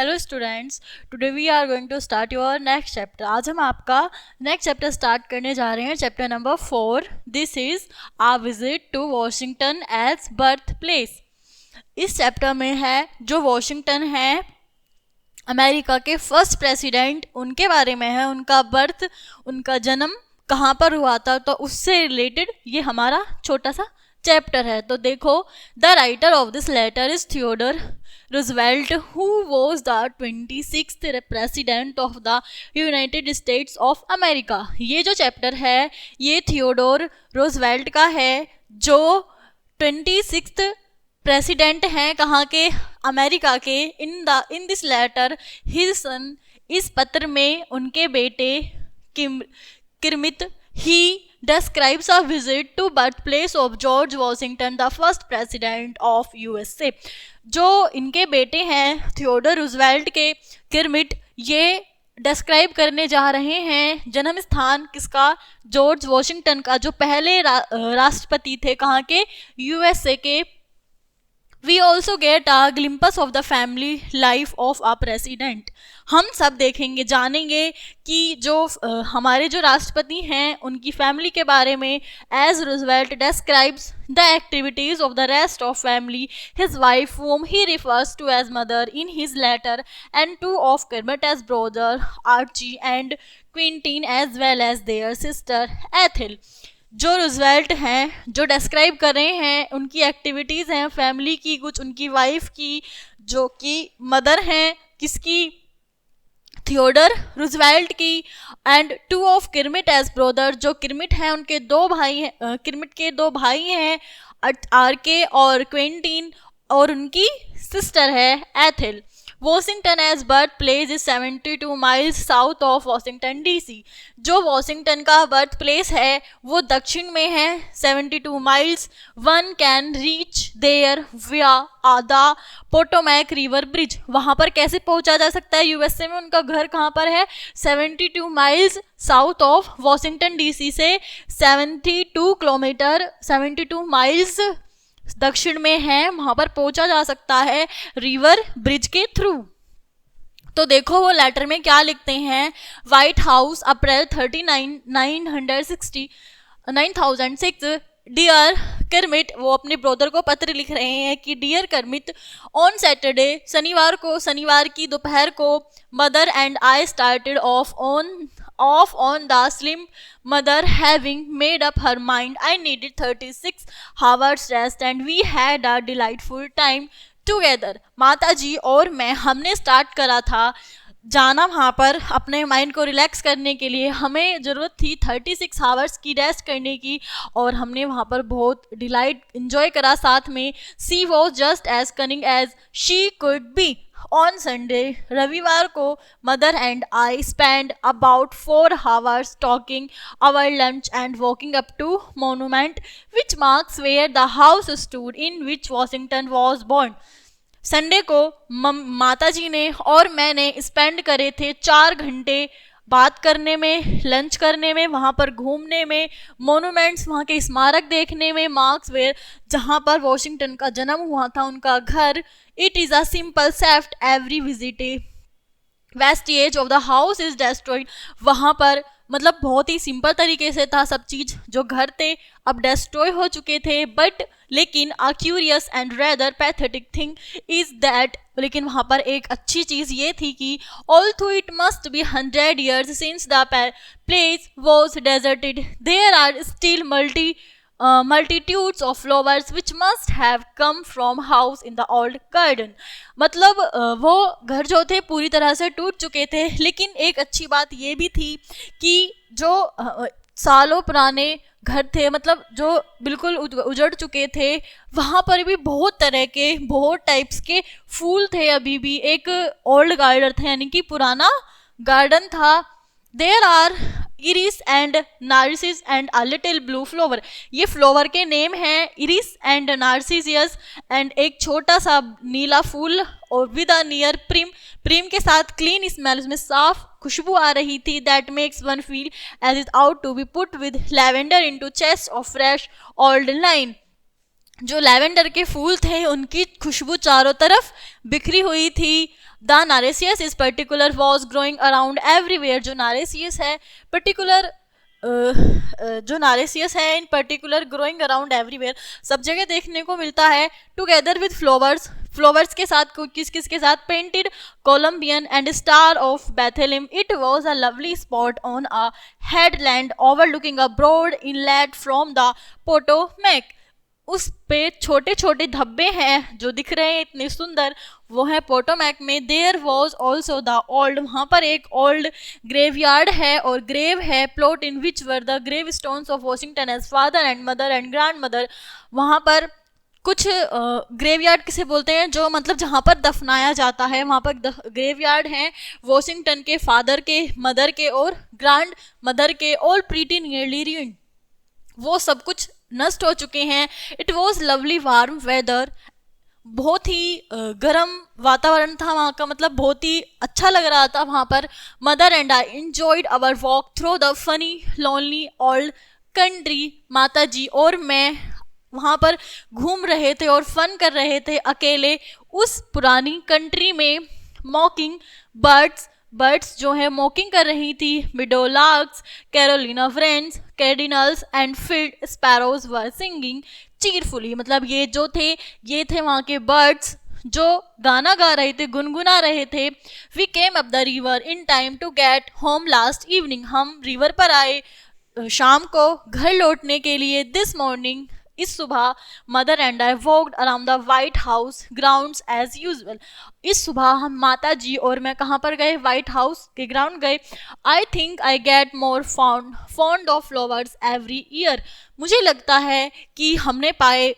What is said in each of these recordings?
Hello students, today we are going to start your next chapter. आज हम आपका next chapter start करने जा रहे हैं, chapter number 4। This is a visit to Washington's birthplace. इस chapter में है जो वॉशिंगटन है अमेरिका के फर्स्ट प्रेसिडेंट, उनके बारे में है, उनका बर्थ, उनका जन्म कहाँ पर हुआ था, तो उससे रिलेटेड ये हमारा छोटा सा चैप्टर है। तो देखो, the writer of this letter is Theodore Roosevelt, who was the 26th president of the United States of America. ये जो चैप्टर है ये थियोडोर रूजवेल्ट का है, जो 26th प्रेसिडेंट हैं कहाँ के, अमेरिका के। In this letter his son, इस पत्र में उनके बेटे किरमित ही describes a visit to birthplace of George Washington, the first president of USA। जो इनके बेटे हैं थियोडर रूजवेल्ट के, किरमिट, ये डिस्क्राइब करने जा रहे हैं जन्म स्थान किसका, जॉर्ज वॉशिंगटन का, जो पहले राष्ट्रपति थे कहाँ के, यूएसए के। We also get a glimpse of the family life of a president। हम सब देखेंगे, जानेंगे कि जो हमारे जो राष्ट्रपति हैं उनकी फैमिली के बारे में। As Roosevelt describes the activities of the rest of family, his wife, whom he refers to as mother in his letter, and two of Kermit as brother Archie and Quentin, as well as their sister Ethel। जो Roosevelt हैं, जो describe कर रहे हैं उनकी activities हैं family की, कुछ उनकी वाइफ की, जो कि मदर हैं किसकी, थियोडर रूजवेल्ट की, and two of Kermit's brother, जो किरमिट हैं उनके दो भाई हैं, किरमिट के दो भाई हैं आरके और क्वेंटिन, और उनकी सिस्टर है Ethel. Washington's birthplace is 72 miles south of Washington DC. जो वॉशिंगटन का बर्थ प्लेस है वो दक्षिण में है 72 miles. One can reach there via the Potomac river bridge. वहाँ पर कैसे पहुँचा जा सकता है यूएसए में, उनका घर कहाँ पर है, 72 miles south of Washington DC से 72 किलोमीटर, 72 माइल्स दक्षिण में है, वहां पर पहुंचा जा सकता है रिवर ब्रिज के थ्रू। तो देखो वो लेटर में क्या लिखते हैं, व्हाइट हाउस अप्रैल 39 9006, डियर करमिट, वो अपने ब्रदर को पत्र लिख रहे हैं कि डियर करमिट, ऑन सैटरडे, शनिवार की दोपहर को, mother and I started off on the slim mother, having made up her mind I needed 36 hours rest and we had a delightful time together। माता जी और मैं, हमने स्टार्ट करा था जाना वहाँ पर अपने माइंड को रिलैक्स करने के लिए। हमें ज़रूरत थी 36 आवर्स की रेस्ट करने की, और हमने वहाँ पर बहुत डिलाइट इन्जॉय करा साथ में। She was just as cunning as she could be. On Sunday, रविवार को, mother and I spend about 4 hours talking over lunch and walking up to monument which marks where the house stood in which Washington was born. Sunday को माता जी ने और मैंने spend करे थे 4 घंटे बात करने में, लंच करने में, वहाँ पर घूमने में, मोनूमेंट्स, वहाँ के स्मारक देखने में, मार्क्स वेयर, जहाँ पर वॉशिंगटन का जन्म हुआ था, उनका घर। It is a simple shift every visited vestige of the house is destroyed. वहाँ पर मतलब बहुत ही सिंपल तरीके से था सब चीज़, जो घर थे अब डेस्ट्रॉय हो चुके थे। बट लेकिन a curious and rather pathetic thing is that, लेकिन वहाँ पर एक अच्छी चीज़ ये थी कि although it must be 100 years since the place was deserted, there are still multitudes of flowers which must have come from house in the old garden। मतलब वो घर जो थे पूरी तरह से टूट चुके थे, लेकिन एक अच्छी बात ये भी थी कि जो सालों पुराने घर थे, मतलब जो बिल्कुल उजड़ चुके थे, वहाँ पर भी बहुत तरह के, बहुत टाइप्स के फूल थे अभी भी। एक ओल्ड गार्डन था, यानी कि पुराना गार्डन था। There are iris and narcissus and a little blue flower. ये फ्लावर के नेम हैं इरिस एंड नार्सिसियस, एंड एक छोटा सा नीला फूल, और विद अ नियर प्रिम के साथ क्लीन स्मेल, उसमें साफ खुशबू आ रही थी। That makes one feel as is out to be put with lavender into chest of fresh old line. जो लैवेंडर के फूल थे उनकी खुशबू चारों तरफ बिखरी हुई थी। The narcissus is particular was growing around everywhere, जो नारेसियस है पर्टिकुलर जो नारेसियस है in particular growing around everywhere, सब जगह देखने को मिलता है। टुगेदर विद फ्लावर्स, फ्लावर्स के साथ किस किस के साथ, painted Colombian and star of Bethlehem, it was a lovely spot on a headland overlooking a broad inlet from the Potomac. उस पे छोटे छोटे धब्बे हैं जो दिख रहे हैं इतने सुंदर, वो है पोटोमैक में। There was also the old, वहाँ पर एक ओल्ड ग्रेवयार्ड है और ग्रेव है, plot in which were the gravestones of Washington's father and mother and grandmother. वहाँ पर कुछ ग्रेवयार्ड किसे बोलते हैं, जो मतलब जहाँ पर दफनाया जाता है, वहाँ पर ग्रेवयार्ड हैं वॉशिंगटन के फादर के, मदर के और ग्रैंड मदर के, ऑल प्रीटी नियरली रूइंड, वो सब कुछ नष्ट हो चुके हैं। It was lovely warm weather, बहुत ही गर्म वातावरण था वहाँ का, मतलब बहुत ही अच्छा लग रहा था वहाँ पर। Mother and I enjoyed our walk through the funny lonely old country, माता जी और मैं वहाँ पर घूम रहे थे और फन कर रहे थे अकेले उस पुरानी कंट्री में। मॉकिंग बर्ड्स, बर्ड्स जो है मॉकिंग कर रही थी, meadowlarks, Carolina friends, cardinals and field sparrows were singing cheerfully, मतलब ये जो थे ये थे वहाँ के बर्ड्स जो गाना गा रहे थे, गुनगुना रहे थे। We came up the river in time to get home last evening, हम रिवर पर आए शाम को घर लौटने के लिए। दिस मॉर्निंग, इस सुबह, mother and I walked around the White House grounds as usual, इस सुबह हम माता जी और मैं कहाँ पर गए, वाइट हाउस के ग्राउंड गए। I think I get more fond of flowers every year, मुझे लगता है कि हमने पाए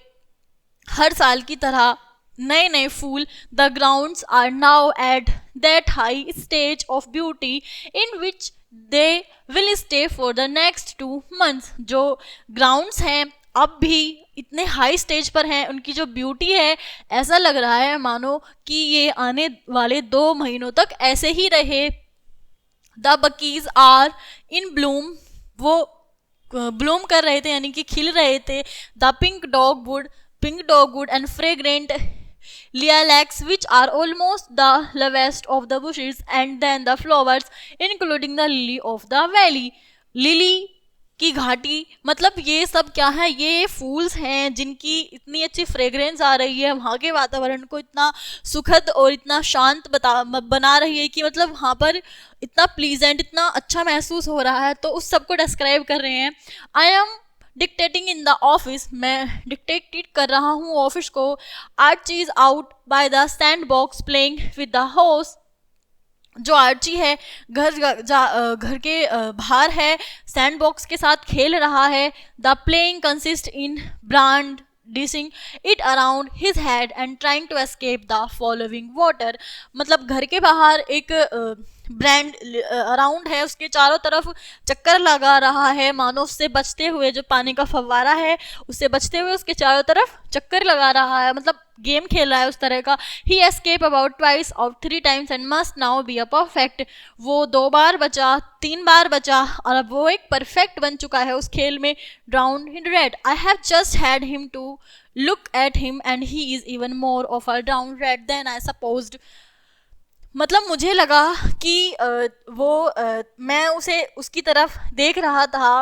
हर साल की तरह नए नए फूल। The grounds are now at that high stage of beauty in which they will stay for the next 2 months, जो ग्राउंड्स हैं अब भी इतने हाई स्टेज पर हैं, उनकी जो ब्यूटी है ऐसा लग रहा है मानो कि ये आने वाले 2 महीनों तक ऐसे ही रहे। द बकीज आर इन ब्लूम, वो ब्लूम कर रहे थे यानी कि खिल रहे थे। The pink dogwood and fragrant lilacs which are almost the loveliest of the bushes, and then the flowers including the lily of the valley, lily की घाटी, मतलब ये सब क्या है, ये फूल्स हैं जिनकी इतनी अच्छी फ्रेग्रेंस आ रही है, वहाँ के वातावरण को इतना सुखद और इतना शांत बना रही है कि मतलब वहाँ पर इतना प्लीजेंट, इतना अच्छा महसूस हो रहा है। तो उस सब को डिस्क्राइब कर रहे हैं। I am dictating in the office, मैं डिक्टेट कर रहा हूँ ऑफिस को। Archie is out by the sand box playing with the horse, जो आर्ची है घर के बाहर है, सैंड बॉक्स के साथ खेल रहा है। The playing consist in brandishing it around his head and trying to escape the following water, मतलब घर के बाहर एक ब्रांड अराउंड है, उसके चारों तरफ चक्कर लगा रहा है, मानो उससे बचते हुए, जो पानी का फव्वारा है उससे बचते हुए उसके चारों तरफ चक्कर लगा रहा है, मतलब गेम खेल रहा है उस तरह का। ही एस्केप अबाउट ट्वाइस और 3 times and must now be a perfect, वो 2 बार बचा, 3 बार बचा और अब वो एक परफेक्ट बन चुका है उस खेल में। Drowned in red, I have just had him to look at him and he is even more of a drowned red than I supposed, मतलब मुझे लगा कि मैं उसे उसकी तरफ देख रहा था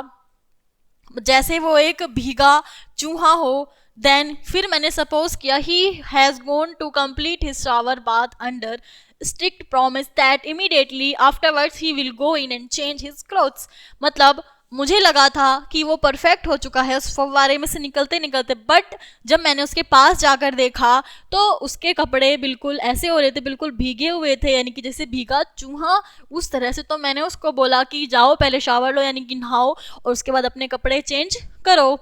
जैसे वो एक भीगा चूहा हो। देन फिर मैंने सपोज किया he has gone to complete his shower bath under strict promise that immediately afterwards he will go in and change his clothes, मतलब मुझे लगा था कि वो परफेक्ट हो चुका है उस फव्वारे में से निकलते निकलते, बट जब मैंने उसके पास जाकर देखा तो उसके कपड़े बिल्कुल ऐसे हो रहे थे, बिल्कुल भीगे हुए थे, यानी कि जैसे भीगा चूहा उस तरह से। तो मैंने उसको बोला कि जाओ पहले शावर लो, यानी कि नहाओ और उसके बाद अपने कपड़े चेंज करो।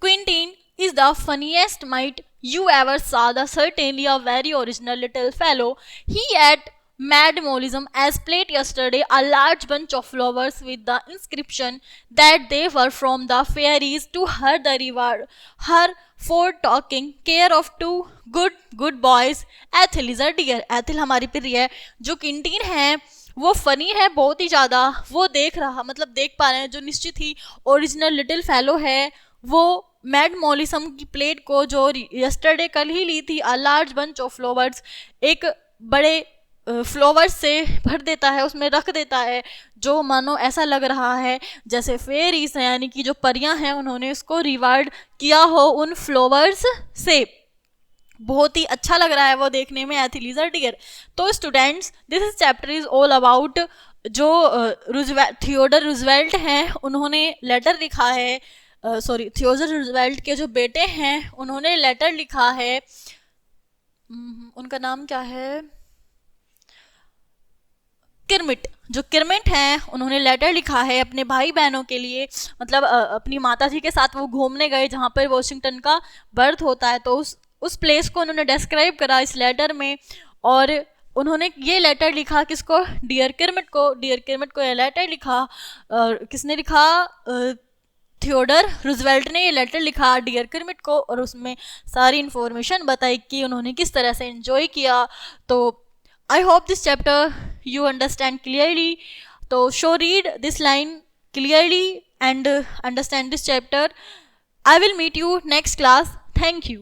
क्विंटीन is the funniest mite you ever saw, the certainly a very original little fellow. He ate mad mollism as played yesterday, a large bunch of flowers with the inscription that they were from the fairies to her the reward her for taking care of 2 good boys. Ethel is a dear, Ethel हमारी प्रिय है। जो किंटीन है वो funny है बहुत ही ज़्यादा, वो देख पा रहे हैं, जो निश्चित ही ओरिजिनल लिटिल फेलो है वो मैड मॉलिसम की प्लेट को जो यस्टरडे कल ही ली थी, a large bunch of flowers, एक बड़े फ्लावर्स से भर देता है, उसमें रख देता है, जो मानो ऐसा लग रहा है जैसे फेरीज हैं, यानी कि जो परियां हैं उन्होंने उसको रिवार्ड किया हो उन फ्लावर्स से। बहुत ही अच्छा लग रहा है वो देखने में, एथिलीजर डियर। तो students, this chapter is all about जो थियोडर रूजवेल्ट हैं उन्होंने लेटर लिखा है, सॉरी थियोडर रूजवेल्ट के जो बेटे हैं उन्होंने लेटर लिखा है, उनका नाम क्या है, किरमिट, जो किरमिट हैं उन्होंने लेटर लिखा है अपने भाई बहनों के लिए, मतलब अपनी माता जी के साथ वो घूमने गए जहाँ पर वॉशिंगटन का बर्थ होता है, तो उस प्लेस को उन्होंने डिस्क्राइब करा इस लेटर में। और उन्होंने ये लेटर लिखा किसको, डियर किरमिट को, डियर किरमिट को ये लेटर लिखा। किसने लिखा, थियोडर रूजवेल्ट ने ये लेटर लिखा डियर किरमिट को, और उसमें सारी इन्फॉर्मेशन बताई कि उन्होंने किस तरह से एंजॉय किया। तो I hope this chapter you understand clearly. So read this line clearly and understand this chapter. I will meet you next class. Thank you.